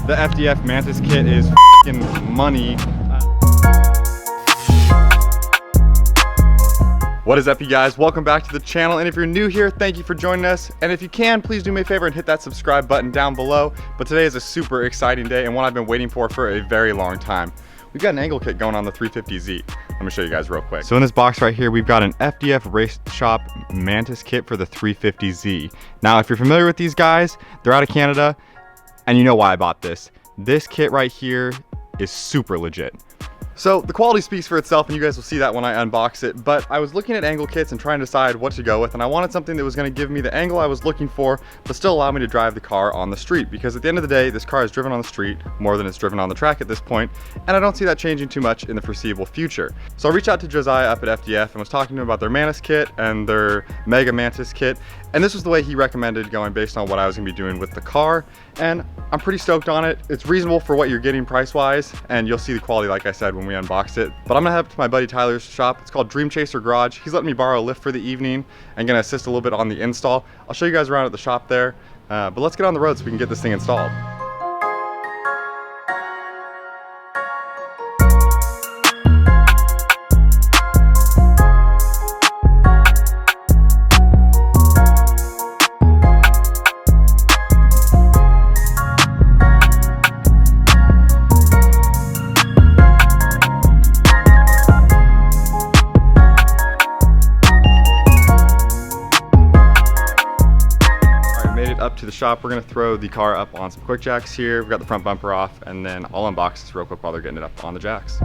The FDF Mantis kit is f***ing money. What is up, you guys? Welcome back to the channel, and if you're new here, thank you for joining us. And if you can, please do me a favor and hit that subscribe button down below. But today is a super exciting day and one I've been waiting for a very long time. We've got an angle kit going on the 350Z. Let me show you guys real quick. So in this box right here, we've got an FDF Race Shop Mantis kit for the 350Z. Now, if you're familiar with these guys, they're out of Canada, and you know why I bought this. This kit right here is super legit. So the quality speaks for itself, and you guys will see that when I unbox it, but I was looking at angle kits and trying to decide what to go with, and I wanted something that was going to give me the angle I was looking for, but still allow me to drive the car on the street, because at the end of the day, this car is driven on the street more than it's driven on the track at this point, and I don't see that changing too much in the foreseeable future. So I reached out to Josiah up at FDF and was talking to him about their Mantis kit and their Mega Mantis kit, and this was the way he recommended going based on what I was going to be doing with the car, and I'm pretty stoked on it. It's reasonable for what you're getting price-wise, and you'll see the quality, like I said, when we unbox it. But I'm gonna head up to my buddy Tyler's shop. It's called Dream Chaser Garage. He's letting me borrow a lift for the evening and gonna assist a little bit on the install. I'll show you guys around at the shop there, but let's get on the road so we can get this thing installed. Up to the shop, we're going to throw the car up on some quick jacks here. We've got the front bumper off, and then I'll unbox this real quick while they're getting it up on the jacks.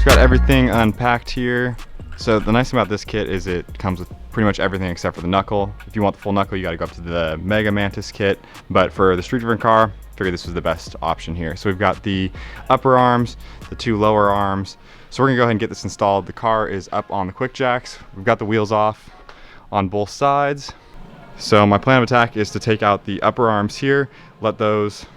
Got everything unpacked here. So the nice thing about this kit is it comes with pretty much everything except for the knuckle. If you want the full knuckle, you got to go up to the Mega Mantis kit, but for the street driven car, I figured this was the best option here. So we've got the upper arms, the two lower arms. So we're gonna go ahead and get this installed. The car is up on the quick jacks. We've got the wheels off on both sides. So my plan of attack is to take out the upper arms here, let those,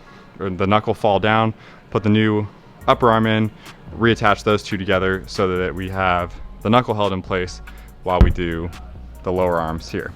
or the knuckle fall down, put the new upper arm in, reattach those two together so that we have the knuckle held in place while we do the lower arms here.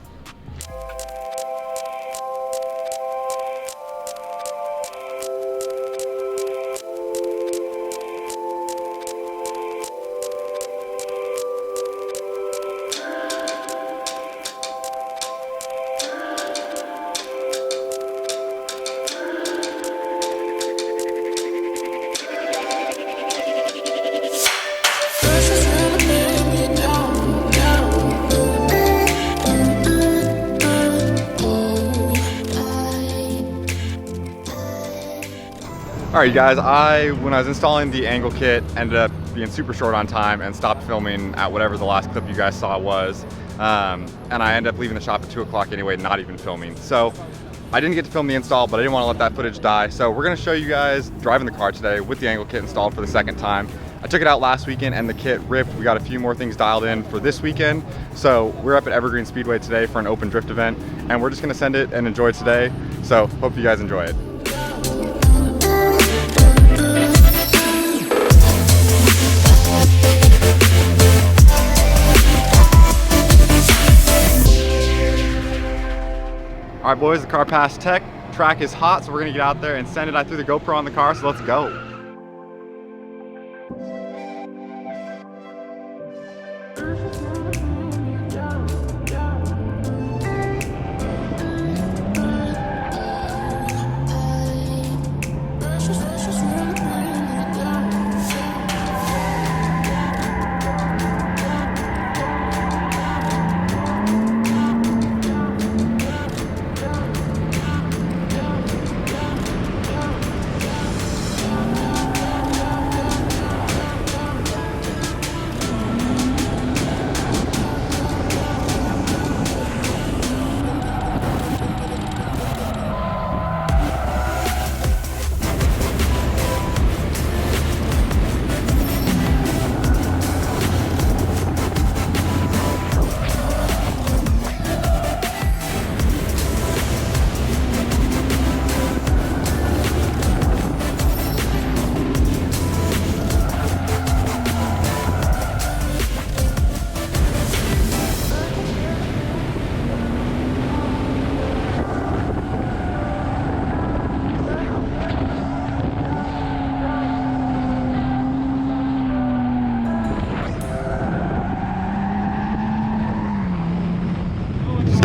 All right, guys, when I was installing the angle kit, ended up being super short on time and stopped filming at whatever the last clip you guys saw was. And I ended up leaving the shop at 2 o'clock anyway, not even filming. So I didn't get to film the install, but I didn't want to let that footage die. So we're gonna show you guys driving the car today with the angle kit installed for the second time. I took it out last weekend and the kit ripped. We got a few more things dialed in for this weekend. So we're up at Evergreen Speedway today for an open drift event, and we're just gonna send it and enjoy it today. So hope you guys enjoy it. All right, boys, the car passed tech. Track is hot, so we're gonna get out there and send it. I threw the GoPro on the car, so let's go.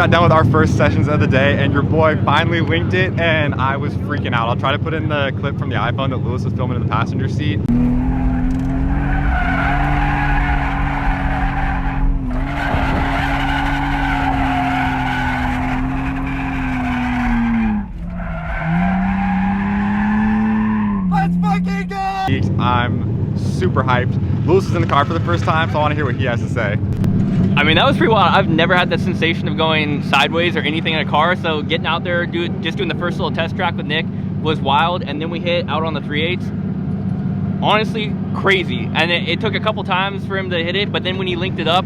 got done with our first sessions of the day and your boy finally linked it and I was freaking out. I'll try to put in the clip from the iPhone that Lewis was filming in the passenger seat. Let's fucking go! I'm super hyped. Lewis is in the car for the first time, so I want to hear what he has to say. I mean, that was pretty wild. I've never had that sensation of going sideways or anything in a car, so getting out there, just doing the first little test track with Nick was wild, and then we hit out on the 3/8. Honestly, crazy. And it took a couple times for him to hit it, but then when he linked it up,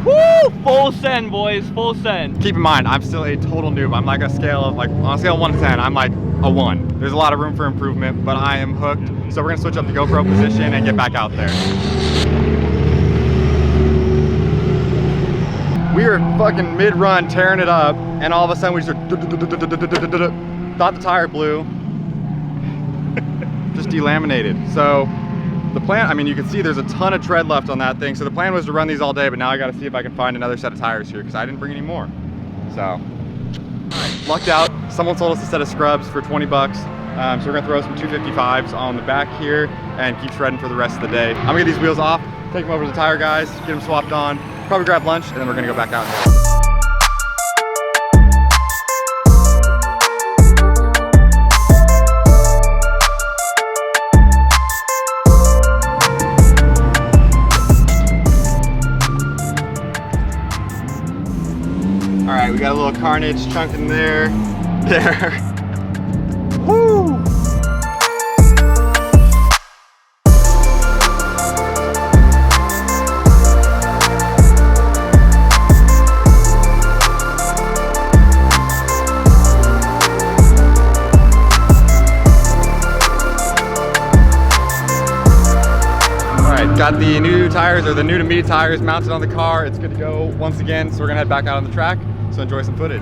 woo! Full send, boys, full send. Keep in mind, I'm still a total noob. I'm like on a scale of 1 to 10, I'm like a 1. There's a lot of room for improvement, but I am hooked. So we're gonna switch up the GoPro position and get back out there. We were fucking mid-run tearing it up, and all of a sudden we just thought the tire blew. Just delaminated. So the plan, I mean, you can see there's a ton of tread left on that thing. So the plan was to run these all day, but now I gotta see if I can find another set of tires here because I didn't bring any more. So, lucked out. Someone sold us a set of scrubs for 20 bucks. So we're gonna throw some 255s on the back here and keep shredding for the rest of the day. I'm gonna get these wheels off, take them over to the tire guys, get them swapped on, probably grab lunch, and then we're gonna go back out. All right, we got a little carnage chunk in there. Woo! Got the new tires, or the new to me tires, mounted on the car. It's good to go once again, so we're gonna head back out on the track, so enjoy some footage.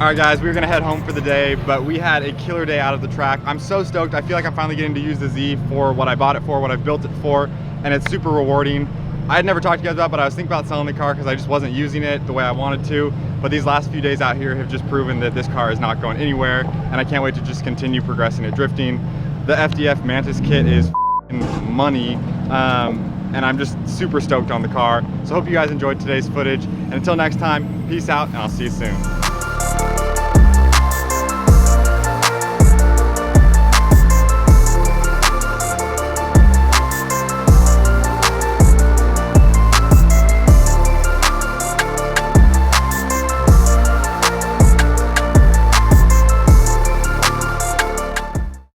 All right, guys, we were gonna head home for the day, but we had a killer day out of the track. I'm so stoked. I feel like I'm finally getting to use the Z for what I bought it for, what I've built it for, and it's super rewarding. I had never talked to you guys about, but I was thinking about selling the car because I just wasn't using it the way I wanted to. But these last few days out here have just proven that this car is not going anywhere, and I can't wait to just continue progressing it drifting. The FDF Mantis kit is money, and I'm just super stoked on the car. So hope you guys enjoyed today's footage, and until next time, peace out, and I'll see you soon.